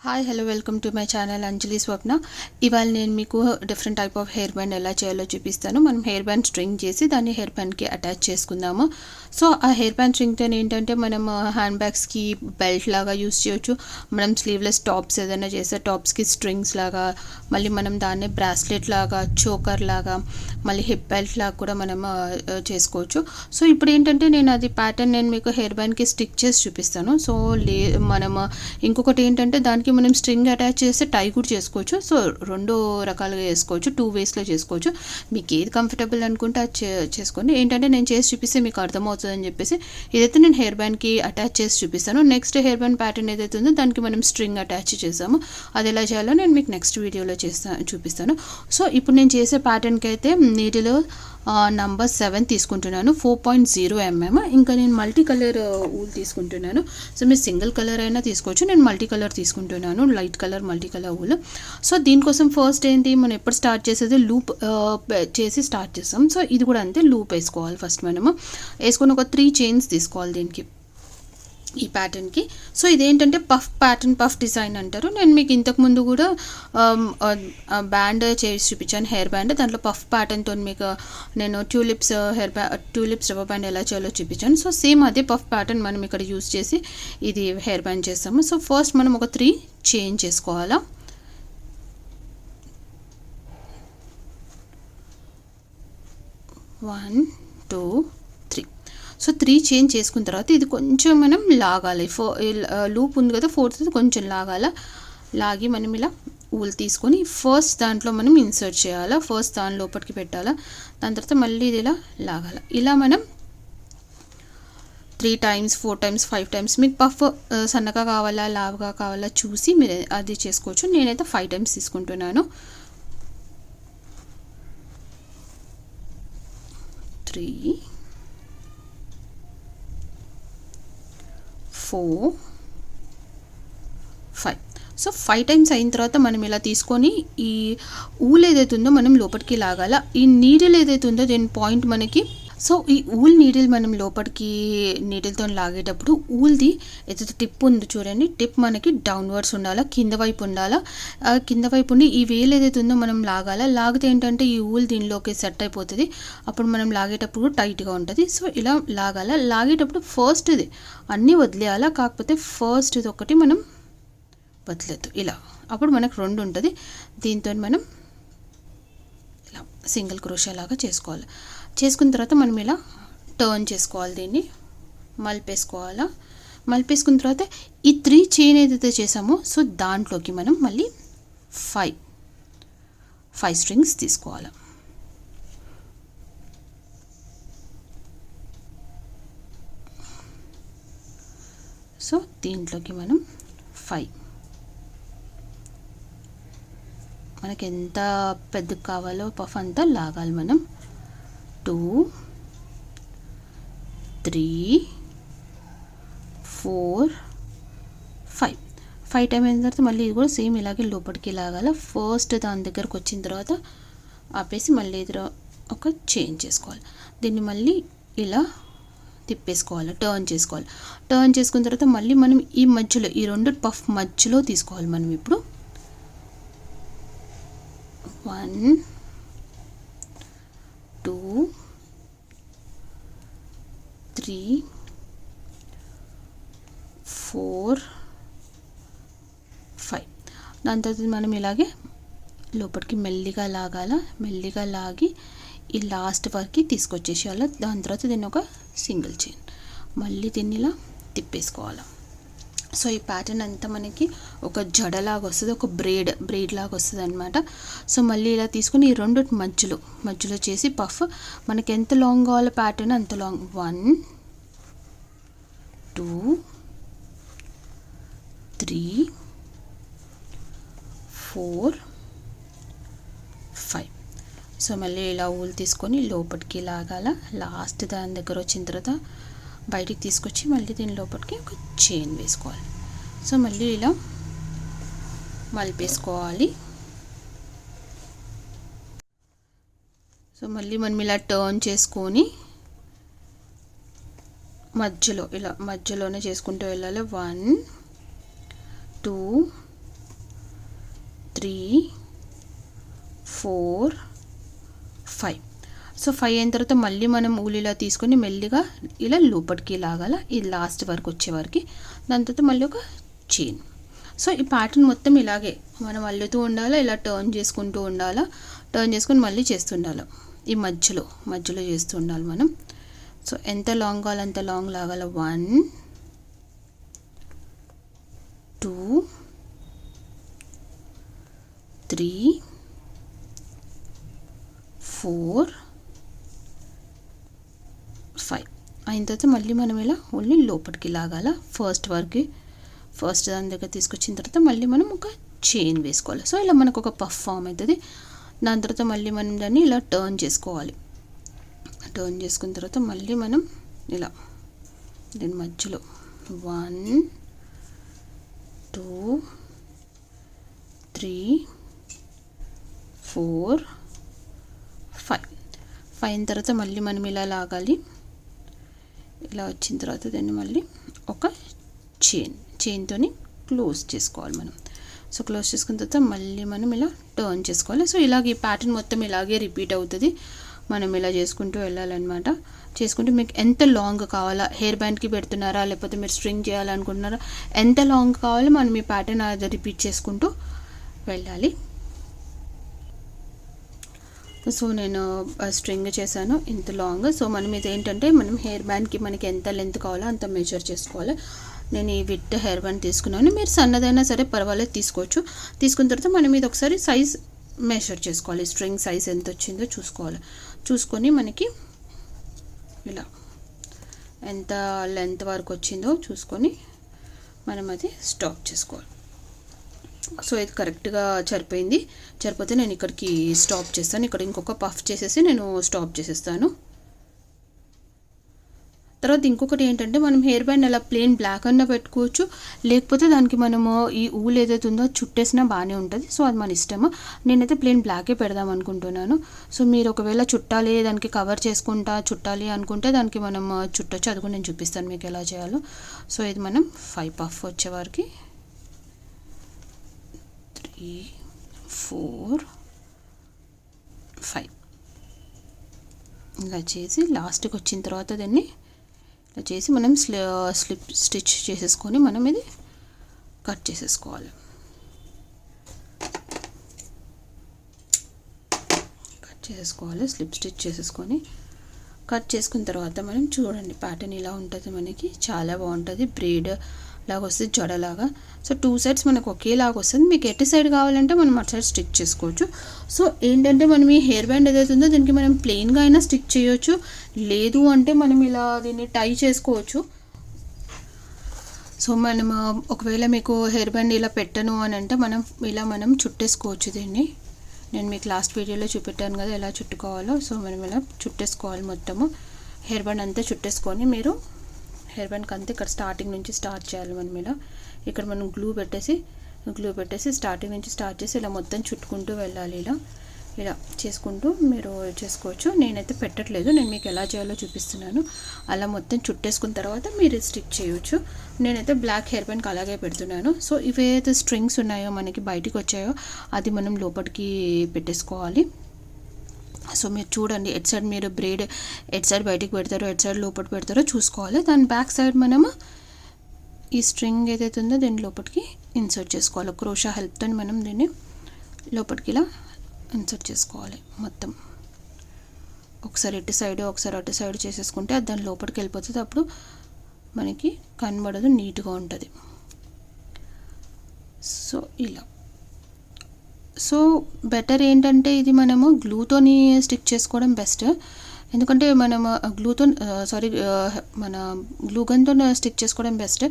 Hi hello welcome to my channel Anjali Swapna. ఇవాళ నేను మీకు different type of hair band ఎలా చేయాలో చూపిస్తాను. మనం హెయిర్ బ్యాండ్ స్ట్రింగ్ చేసి దాన్ని హెయిర్ బ్యాండ్కి అటాచ్ చేసుకుందాము. సో ఆ హెయిర్ బ్యాండ్ స్ట్రింగ్తో ఏంటంటే మనం హ్యాండ్ బ్యాగ్స్కి బెల్ట్ లాగా యూస్ చేయొచ్చు. మనం స్లీవ్లెస్ టాప్స్ ఏదైనా చేస్తే టాప్స్కి స్ట్రింగ్స్ లాగా, మళ్ళీ మనం దాన్ని బ్రాస్లెట్ లాగా, చోకర్ లాగా, మళ్ళీ హిప్ బెల్ట్ లాగా కూడా మనం చేసుకోవచ్చు. సో ఇప్పుడు ఏంటంటే నేను అది ప్యాటర్న్ నేను మీకు హెయిర్ బ్యాండ్కి స్టిక్ చేసి చూపిస్తాను. సో మనం ఇంకొకటి ఏంటంటే దానికి మనం స్ట్రింగ్ అటాచ్ చేస్తే టై కూడా చేసుకోవచ్చు. సో రెండు రకాలుగా చేసుకోవచ్చు, 2 వేస్లో చేసుకోవచ్చు. మీకు ఏది కంఫర్టబుల్ అనుకుంటే అది చేసుకోండి. ఏంటంటే నేను చేసి చూపిస్తే మీకు అర్థమవుతుందని చెప్పేసి ఇదైతే నేను హెయిర్ బ్యాండ్కి అటాచ్ చేసి చూపిస్తాను. నెక్స్ట్ హెయిర్ బ్యాండ్ ప్యాటర్న్ ఏదైతే ఉందో దానికి మనం స్ట్రింగ్ అటాచ్ చేసాము. అది ఎలా చేయాలో నేను మీకు నెక్స్ట్ వీడియోలో చూపిస్తాను. సో ఇప్పుడు నేను చేసే ప్యాటర్న్కి అయితే నీడిలో నంబర్ 7 తీసుకుంటున్నాను, 4.0 mm. ఇంకా నేను మల్టీ కలర్ ఊల్ తీసుకుంటున్నాను. సో మీరు సింగిల్ కలర్ అయినా తీసుకోవచ్చు. నేను మల్టీ కలర్ తీసుకుంటున్నాను, light colour multi colour wool. So దీనికోసం ఫస్ట్ ఏంటి, మనం ఎప్పుడు స్టార్ట్ చేసేది లూప్ చేసి స్టార్ట్ చేస్తాం. సో ఇది కూడా అంతే, లూప్ వేసుకోవాలి. ఫస్ట్ మనము వేసుకొని ఒక 3 చైన్స్ తీసుకోవాలి దీనికి, ఈ ప్యాటర్న్కి. సో ఇదేంటంటే పఫ్ ప్యాటర్న్, పఫ్ డిజైన్ అంటారు. నేను మీకు ఇంతకుముందు కూడా బ్యాండ్ చేసి చూపించాను, హెయిర్ బ్యాండ్. దాంట్లో పఫ్ ప్యాటర్న్తో మీకు నేను ట్యూలిప్స్ రబ్బర్ బ్యాండ్ ఎలా చేయాలో చూపించాను. సో సేమ్ అదే పఫ్ ప్యాటర్న్ మనం ఇక్కడ యూస్ చేసి ఇది హెయిర్ బ్యాండ్ చేస్తాము. సో ఫస్ట్ మనం ఒక 3 చైన్ చేసుకోవాలా. 1 2 3. సో 3 చైన్ చేసుకున్న తర్వాత ఇది కొంచెం మనం లాగాలి. లూప్ ఉంది కదా, 4th కొంచెం లాగి మనం ఇలా ఊల్ తీసుకొని ఫస్ట్ దాంట్లో మనం ఇన్సర్ట్ చేయాలా. ఫస్ట్ దాని లోపలికి పెట్టాలా. దాని తర్వాత మళ్ళీ ఇది ఇలా లాగాల. ఇలా మనం 3 times 4 times 5 times మీకు పఫ్ సన్నగా కావాలా లావుగా కావాలా చూసి మీరు అది చేసుకోవచ్చు. నేనైతే 5 times తీసుకుంటున్నాను. 3 4 5. సో 5 times అయిన తర్వాత మనం ఇలా తీసుకొని ఈ ఊల్ ఏదైతే ఉందో మనం లోపలికి లాగాల. ఈ నీడిల్ ఏదైతే ఉందో దీని పాయింట్ మనకి, సో ఈ ఊల్ నీడిల్ మనం లోపలికి నీడిల్తో లాగేటప్పుడు ఊల్ది ఏదైతే టిప్ ఉంది చూడండి, టిప్ మనకి డౌన్వర్డ్స్ ఉండాలా, కింద వైపు ఉండాలా. కింద వైపు ఉండి ఈ వేలు ఏదైతే ఉందో మనం లాగాల. లాగితే ఏంటంటే ఈ ఊల్ దీనిలోకి సెట్ అయిపోతుంది. అప్పుడు మనం లాగేటప్పుడు టైట్గా ఉంటుంది. సో ఇలా లాగాల. లాగేటప్పుడు ఫస్ట్ ఇది అన్నీ వదిలేయాలా, కాకపోతే ఫస్ట్ ఇది ఒకటి మనం వదిలేదు ఇలా. అప్పుడు మనకు 2 ఉంటుంది. దీంతో మనం ఇలా సింగిల్ క్రోషా లాగా చేసుకోవాలి. చేసుకున్న తర్వాత మనం ఇలా టర్న్ చేసుకోవాలి, దీన్ని మలిపేసుకోవాలా. మలిపేసుకున్న తర్వాత ఈ 3 చైన్ ఏదైతే చేసామో సో దాంట్లోకి మనం మళ్ళీ 5 స్ట్రింగ్స్ తీసుకోవాలి. సో దీంట్లోకి మనం 5, మనకి ఎంత పెద్దగా కావాలో పఫ్ అంతా లాగాలి మనం. 2 3 4 5 టైం అయిన తర్వాత మళ్ళీ ఇది కూడా సేమ్ ఇలాగే లోపలికి లాగాల. ఫస్ట్ దాని దగ్గరకు వచ్చిన తర్వాత ఆపేసి మళ్ళీ ఎదురు ఒక చైన్ చేసుకోవాలి. దీన్ని మళ్ళీ ఇలా తిప్పేసుకోవాలి, టర్న్ చేసుకోవాలి. టర్న్ చేసుకున్న తర్వాత మళ్ళీ మనం ఈ మధ్యలో ఈ 2 పఫ్ మధ్యలో తీసుకోవాలి మనం. ఇప్పుడు 1 2 3 4 5. దాని తర్వాత మనం ఇలాగే లోపలికి మెల్లిగా లాగాల. మెల్లిగా లాగి ఈ లాస్ట్ వరకు తీసుకొచ్చేసేయాలి. దాని తర్వాత దీన్ని ఒక సింగిల్ చైన్, మళ్ళీ దీన్ని ఇలా తిప్పేసుకోవాలి. సో ఈ ప్యాటర్న్ అంతా మనకి ఒక జడలాగా వస్తుంది, ఒక బ్రేడ్ లాగా వస్తుంది అనమాట. సో మళ్ళీ ఇలా తీసుకొని ఈ 2 మధ్యలో చేసి పఫ్ మనకి ఎంత లాంగ్ కావాలో ప్యాటర్న్ అంత లాంగ్. 1 2 3 4 5. సో మళ్ళీ ఇలా ఊలు తీసుకొని లోపలికి లాగాల. లాస్ట్ దాని దగ్గర వచ్చిన తర్వాత బయటికి తీసుకొచ్చి మళ్ళీ దీని లోపలికి ఒక చైన్ వేసుకోవాలి. సో మళ్ళీ ఇలా మలిపేసుకోవాలి. సో మళ్ళీ మనం ఇలా టర్న్ చేసుకొని మధ్యలోనే చేసుకుంటూ వెళ్ళాలి. 1 2 3 4 5. సో 5 అయిన తర్వాత మళ్ళీ మనం ఊలు ఇలా తీసుకొని మెల్లిగా ఇలా లోపలికి లాగాల, ఇది లాస్ట్ వరకు వచ్చే వరకు. దాని తర్వాత మళ్ళీ ఒక చైన్. సో ఈ ప్యాటర్న్ మొత్తం ఇలాగే మనం అల్లుతూ ఉండాలా, ఇలా టర్న్ చేసుకుంటూ ఉండాలా, టర్న్ చేసుకొని మళ్ళీ చేస్తుండాలి. ఈ మధ్యలో చేస్తూ ఉండాలి మనం. సో ఎంత లాంగ్ కావాలి అంత లాంగ్ లాగాల. 1 2 3 4 5 అయిన తర్వాత మళ్ళీ మనం ఇలా ఓన్లీ లోపలికి లాగాల. ఫస్ట్ దాని దగ్గర తీసుకొచ్చిన తర్వాత మళ్ళీ మనం ఒక చైన్ వేసుకోవాలి. సో ఇలా మనకు ఒక పఫ్ ఫామ్ అవుతుంది. దాని తర్వాత మళ్ళీ మనం దాన్ని ఇలా టర్న్ చేసుకోవాలి. టర్న్ చేసుకున్న తర్వాత మళ్ళీ మనం ఇలా దీని మధ్యలో 1 2 3 4 5 అయిన తర్వాత మళ్ళీ మనం ఇలా లాగాలి. ఇలా వచ్చిన తర్వాత దాన్ని మళ్ళీ ఒక చైన్తోని క్లోజ్ చేసుకోవాలి మనం. సో క్లోజ్ చేసుకున్న తర్వాత మళ్ళీ మనం ఇలా టర్న్ చేసుకోవాలి. సో ఇలాగ ఈ ప్యాటర్న్ మొత్తం ఇలాగే రిపీట్ అవుతుంది. మనం ఇలా చేసుకుంటూ వెళ్ళాలన్నమాట. చేసుకుంటూ మీకు ఎంత లాంగ్ కావాలా, హెయిర్ బ్యాండ్కి పెడుతున్నారా లేకపోతే మీరు స్ట్రింగ్ చేయాలనుకుంటున్నారా, ఎంత లాంగ్ కావాలో మనం ఈ ప్యాటర్న్ అది రిపీట్ చేసుకుంటూ వెళ్ళాలి. సో నేను స్ట్రింగ్ చేశాను ఇంత లాంగ్. సో మనం ఇది ఏంటంటే మనం హెయిర్ బ్యాండ్కి మనకి ఎంత లెంత్ కావాలో అంత మెజర్ చేసుకోవాలి. నేను ఈ విత్ హెయిర్ బ్యాండ్ తీసుకున్నాను. మీరు సన్నదైనా సరే పర్వాలేదు తీసుకోవచ్చు. తీసుకున్న తర్వాత మనం ఇది ఒకసారి సైజ్ మెజర్ చేసుకోవాలి. స్ట్రింగ్ సైజ్ ఎంత వచ్చిందో చూసుకోవాలి. చూసుకొని మనకి ఇలా ఎంత లెంత్ వరకు వచ్చిందో చూసుకొని మనం అది స్టాప్ చేసుకోవాలి. సో ఇది కరెక్ట్గా సరిపోయింది. సరిపోతే నేను ఇక్కడికి స్టాప్ చేస్తాను. ఇక్కడ ఇంకొక పఫ్ చేసేసి నేను స్టాప్ చేసేస్తాను. తర్వాత ఇంకొకటి ఏంటంటే మనం హెయిర్ బ్యాండ్ అలా ప్లెయిన్ బ్లాక్ అన్నా పెట్టుకోవచ్చు, లేకపోతే దానికి మనము ఈ ఊలు ఏదైతే ఉందో చుట్టేసినా బాగానే ఉంటుంది. సో అది మన ఇష్టము. నేనైతే ప్లెయిన్ బ్లాకే పెడదాం అనుకుంటున్నాను. సో మీరు ఒకవేళ చుట్టాలి, దానికి కవర్ చేసుకుంటా చుట్టాలి అనుకుంటే దానికి మనం చుట్టొచ్చు. అది కూడా నేను చూపిస్తాను మీకు ఎలా చేయాలో. సో ఇది మనం 5 పఫ్ వచ్చే వరకు 3 4 5 ఇలా చేసి లాస్ట్కి వచ్చిన తర్వాత దాన్ని ఇలా చేసి మనం స్లిప్ స్టిచ్ చేసేసుకొని మనం ఇది కట్ చేసేసుకోవాలి. స్లిప్ స్టిచ్ చేసేసుకొని కట్ చేసుకున్న తర్వాత మనం చూడండి ప్యాటర్న్ ఇలా ఉంటుంది. మనకి చాలా బాగుంటుంది. బ్రేడ్ లాగా వస్తుంది, జడలాగా. సో 2 సైడ్స్ మనకు ఒకేలాగా వస్తుంది. మీకు ఎటు సైడ్ కావాలంటే మనం అటు సైడ్ స్టిచ్ చేసుకోవచ్చు. సో ఏంటంటే మనం ఈ హెయిర్ బ్యాండ్ ఏదైతే ఉందో దీనికి మనం ప్లెయిన్గా అయినా స్టిచ్ చేయొచ్చు, లేదు అంటే మనం ఇలా దీన్ని టై చేసుకోవచ్చు. సో మనం ఒకవేళ మీకు హెయిర్ బ్యాండ్ ఇలా పెట్టను అని అంటే మనం చుట్టేసుకోవచ్చు దీన్ని. నేను మీకు లాస్ట్ వీడియోలో చూపెట్టాను కదా ఎలా చుట్టుకోవాలో. సో మనం ఇలా చుట్టేసుకోవాలి. మొత్తము హెయిర్ బ్యాండ్ అంతా చుట్టేసుకొని మీరు హెయిర్ బ్యాండ్కి అంతా ఇక్కడ స్టార్టింగ్ నుంచి స్టార్ట్ చేయాలి. మనం ఇలా ఇక్కడ మనం గ్లూ పెట్టేసి స్టార్టింగ్ నుంచి స్టార్ట్ చేసి ఇలా మొత్తం చుట్టుకుంటూ వెళ్ళాలి. ఇలా చేసుకుంటూ మీరు చేసుకోవచ్చు. నేనైతే పెట్టట్లేదు, నేను మీకు ఎలా చేయాలో చూపిస్తున్నాను. అలా మొత్తం చుట్టేసుకున్న తర్వాత మీరు స్టిచ్ చేయొచ్చు. నేనైతే బ్లాక్ హెయిర్ బ్యాండ్కి అలాగే పెడుతున్నాను. సో ఇవేదైతే స్ట్రింగ్స్ ఉన్నాయో మనకి బయటికి వచ్చాయో అది మనం లోపలికి పెట్టేసుకోవాలి. సో మీరు చూడండి ఎట్ సైడ్ మీరు బ్రేడ్ ఎట్ సైడ్ బయటికి పెడతారో ఎట్ సైడ్ లోపల పెడతారో చూసుకోవాలి. దాని బ్యాక్ సైడ్ మనము ఈ స్ట్రింగ్ ఏదైతే ఉందో దీన్ని లోపలికి ఇన్సర్ట్ చేసుకోవాలి. క్రోషా హెల్ప్తో మనం దీన్ని లోపలికి ఇలా ఇన్సర్ట్ చేసుకోవాలి. మొత్తం ఒకసారి ఇటు సైడ్ ఒకసారి అటు సైడ్ చేసేసుకుంటే అది దాని లోపలికి వెళ్ళిపోతుంది. అప్పుడు మనకి కనబడదు, నీట్గా ఉంటుంది. సో ఇలా సో బెటర్ ఏంటంటే ఇది మనము గ్లూతోని స్టిక్ చేసుకోవడం బెస్ట్. ఎందుకంటే మనం మన గ్లూగన్తో స్టిక్ చేసుకోవడం బెస్ట్.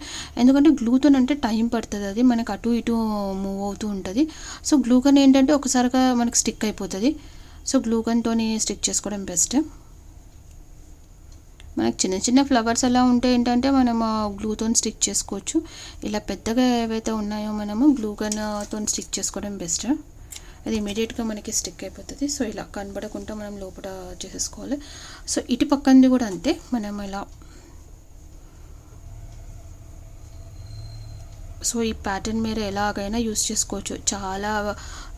ఎందుకంటే గ్లూతోన్ అంటే టైం పడుతుంది, అది మనకు అటు ఇటు మూవ్ అవుతూ ఉంటుంది. సో గ్లూగన్ ఏంటంటే ఒకసారిగా మనకు స్టిక్ అయిపోతుంది. సో గ్లూగన్తోని స్టిక్ చేసుకోవడం బెస్ట్. మనకు చిన్న చిన్న ఫ్లవర్స్ అలా ఉంటే ఏంటంటే మనం గ్లూతో స్టిక్ చేసుకోవచ్చు. ఇలా పెద్దగా ఏవైతే ఉన్నాయో మనము గ్లూగన్తో స్టిక్ చేసుకోవడం బెస్ట్. అది ఇమీడియట్గా మనకి స్టిక్ అయిపోతుంది. సో ఇలా కనబడకుండా మనం లోపల చేసేసుకోవాలి. సో ఇటు పక్కంది కూడా అంతే, మనం ఇలా సో ఈ ప్యాటర్న్ మీరు ఎలాగైనా యూస్ చేసుకోవచ్చు.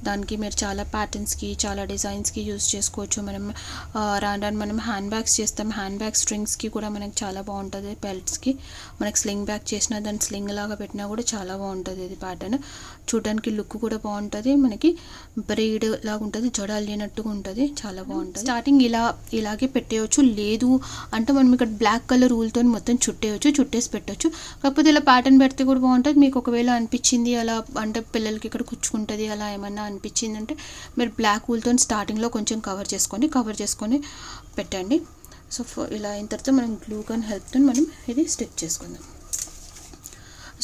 దానికి మీరు చాలా ప్యాటర్న్స్కి, చాలా డిజైన్స్కి యూస్ చేసుకోవచ్చు. రాను మనం హ్యాండ్ బ్యాగ్స్ చేస్తాం. హ్యాండ్ బ్యాగ్ స్ట్రింగ్స్కి కూడా మనకి చాలా బాగుంటుంది. బెల్ట్స్కి మనకి స్లింగ్ బ్యాగ్ చేసినా, దాన్ని స్లింగ్ లాగా పెట్టినా కూడా చాలా బాగుంటుంది. ఇది ప్యాటర్న్ చూడడానికి లుక్ కూడా బాగుంటుంది. మనకి బ్రైడ్ లాగా ఉంటుంది, జడాలు లేనట్టుగా ఉంటుంది, చాలా బాగుంటుంది. స్టార్టింగ్ ఇలాగే పెట్టేయచ్చు. లేదు అంటే మనం ఇక్కడ బ్లాక్ కలర్ ఊల్తో మొత్తం చుట్టేసి పెట్టవచ్చు. కాకపోతే ఇలా ప్యాటర్న్ పెడితే కూడా బాగుంటుంది. మీకు ఒకవేళ అనిపించింది అలా అంటే పిల్లలకి ఇక్కడ కూర్చుకుంటుంది అలా ఏమన్నా అనిపించింది అంటే మీరు బ్లాక్ ఊల్తో స్టార్టింగ్లో కొంచెం కవర్ చేసుకొని పెట్టండి. సో ఇలా అయిన తర్వాత మనం గ్లూ గన్ హెల్ప్తో మనం ఇది స్టిక్ చేసుకుందాం.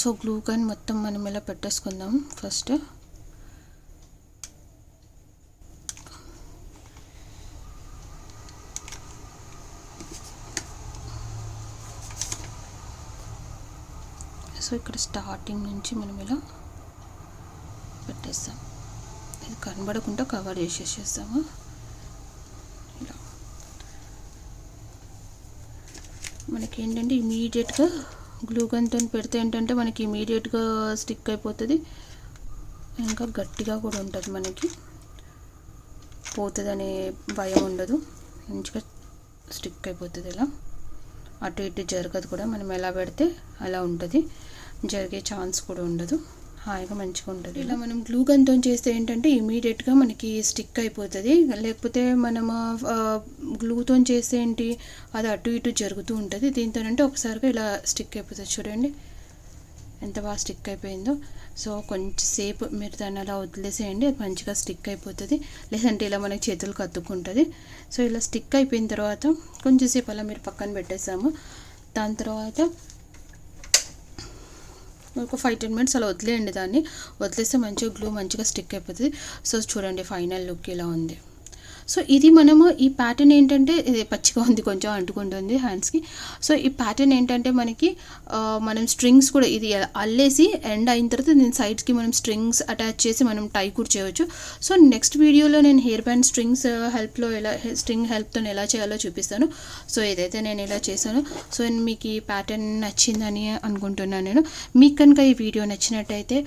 సో గ్లూ గన్ మొత్తం మనం ఇలా పెట్టేసుకుందాం ఫస్ట్. సో ఇక్కడ స్టార్టింగ్ నుంచి మనం ఇలా పెట్టేస్తాం. ఇది కనబడకుండా కవర్ చేసేస్తాము. ఇలా మనకి ఏంటంటే ఇమీడియట్గా గ్లూ గన్తో పెడితే ఏంటంటే మనకి ఇమీడియట్గా స్టిక్ అయిపోతుంది. ఇంకా గట్టిగా కూడా ఉంటుంది, మనకి పోతుందనే భయం ఉండదు. మంచిగా స్టిక్ అయిపోతుంది. ఇలా అటు ఇటు జరగదు కూడా. మనం ఎలా పెడితే అలా ఉంటుంది, జరిగే ఛాన్స్ కూడా ఉండదు. హాయిగా మంచిగా ఉంటుంది. ఇలా మనం గ్లూ గన్తో చేస్తే ఏంటంటే ఇమీడియట్గా మనకి స్టిక్ అయిపోతుంది. లేకపోతే మనము గ్లూతో చేస్తే ఏంటి అది అటు ఇటు జరుగుతూ ఉంటుంది. దీంతో అంటే ఒకసారిగా ఇలా స్టిక్ అయిపోతుంది. చూడండి ఎంత బాగా స్టిక్ అయిపోయిందో. సో కొంచెంసేపు మీరు దాన్ని అలా వదిలేసేయండి, అది మంచిగా స్టిక్ అయిపోతుంది. లేదంటే ఇలా మనకి చేతులు కత్తుకుంటుంది. సో ఇలా స్టిక్ అయిపోయిన తర్వాత కొంచెంసేపు అలా మీరు పక్కన పెట్టేసాము. దాని తర్వాత ఒక 5-10 మినిట్స్ అలా వదిలేయండి. దాన్ని వదిలేస్తే మంచిగా గ్లూ మంచిగా స్టిక్ అయిపోతుంది. సో చూడండి ఫైనల్ లుక్ ఇలా ఉంది. సో ఇది మనము ఈ ప్యాటర్న్ ఏంటంటే ఇది పచ్చిగా ఉంది, కొంచెం అంటుకుంటుంది హ్యాండ్స్కి. సో ఈ ప్యాటర్న్ ఏంటంటే మనకి మనం స్ట్రింగ్స్ కూడా ఇది అల్లేసి ఎండ్ అయిన తర్వాత దీని సైడ్స్కి మనం స్ట్రింగ్స్ అటాచ్ చేసి మనం టై కూడా చేయవచ్చు. సో నెక్స్ట్ వీడియోలో నేను హెయిర్ బ్యాండ్ స్ట్రింగ్ హెల్ప్తో ఎలా చేయాలో చూపిస్తాను. సో ఇదైతే నేను ఇలా చేశాను. సో మీకు ఈ ప్యాటర్న్ నచ్చిందని అనుకుంటున్నాను నేను. మీకు కనుక ఈ వీడియో నచ్చినట్టయితే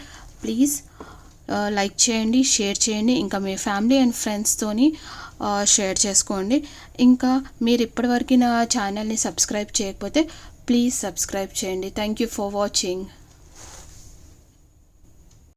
ప్లీజ్ లైక్ చేయండి, షేర్ చేయండి. ఇంకా మీ ఫ్యామిలీ అండ్ ఫ్రెండ్స్తోని షేర్ చేసుకోండి. ఇంకా మీరు ఇప్పటివరకు నా ఛానల్ని సబ్స్క్రైబ్ చేయకపోతే ప్లీజ్ సబ్స్క్రైబ్ చేయండి. Thank you for watching.